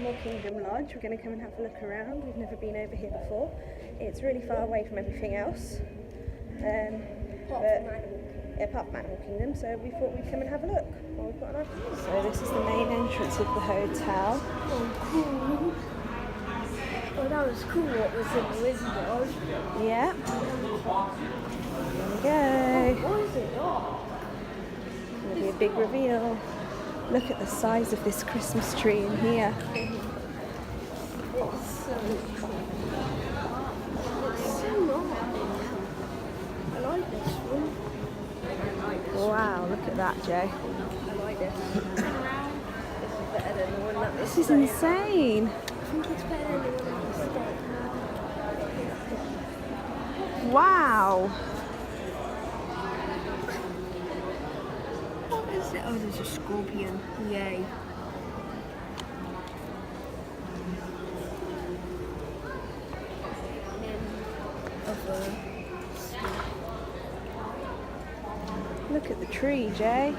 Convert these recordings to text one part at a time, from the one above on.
Animal Kingdom Lodge. We're going to come and have a look around. We've never been over here before. It's really far away from everything else. Apart from Animal Kingdom, so we thought we'd come and have a look while we've got an afternoon. So this is the main entrance of the hotel. Oh, cool. Oh, that was cool what was in the Wizard World. Yeah. There we go. Oh, what is it? Oh. Going to be a big reveal. Look at the size of this Christmas tree in here. It's so cool. It's so nice. I like this one. Wow, look at that, Jay. I like this. This is better than the one that This is insane. I think it's better than the one that Wow. What is it? Oh, there's a scorpion. Yay. Look at the tree, Jay.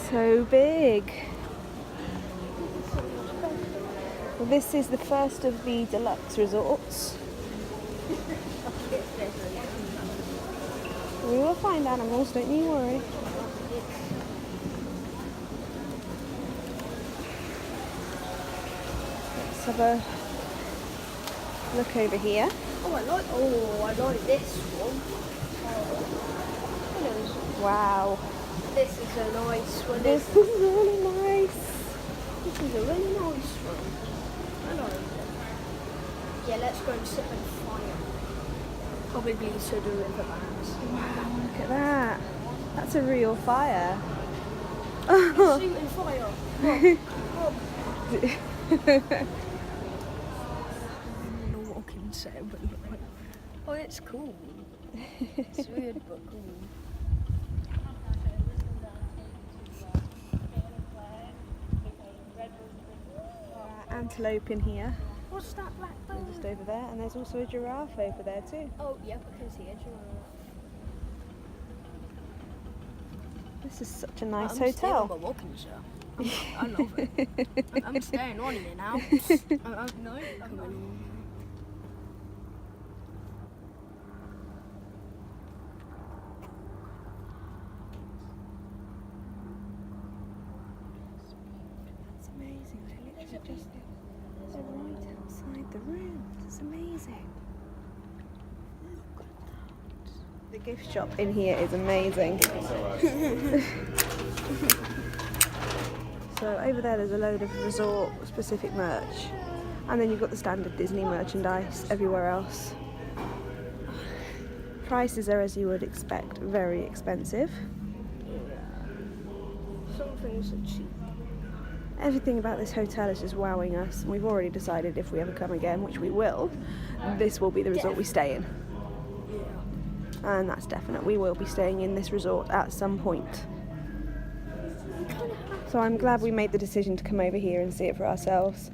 So big. Well, this is the first of the deluxe resorts. We will find animals, don't you worry. Let's have a look over here. Oh, I like this one. Wow. This is a nice one. This is really nice. This is a really nice one. I like it. Yeah, let's go and sit on fire. Probably to the riverbanks. Wow, look at that. That's a real fire. It's shooting fire. Rob. I don't know what I can say, but oh, it's cool. It's weird but cool. Antelope in here. What's that black bird? Just over there, and there's also a giraffe over there too. Oh, yep, I can see a giraffe. This is such a nice I'm staying on hotel. my walking show. I love it. I'm staying on here now. No, I'm not. That's amazing. They're literally just they're right outside the room. It's amazing. Look at that. The gift shop in here is amazing. So over there there's a load of resort specific merch, and then you've got the standard Disney merchandise everywhere else. Prices are, as you would expect, very expensive. Some things are cheap. Everything about this hotel is just wowing us, and we've already decided if we ever come again, which we will, this will be the resort we stay in. Yeah. And that's definite. We will be staying in this resort at some point. So I'm glad we made the decision to come over here and see it for ourselves.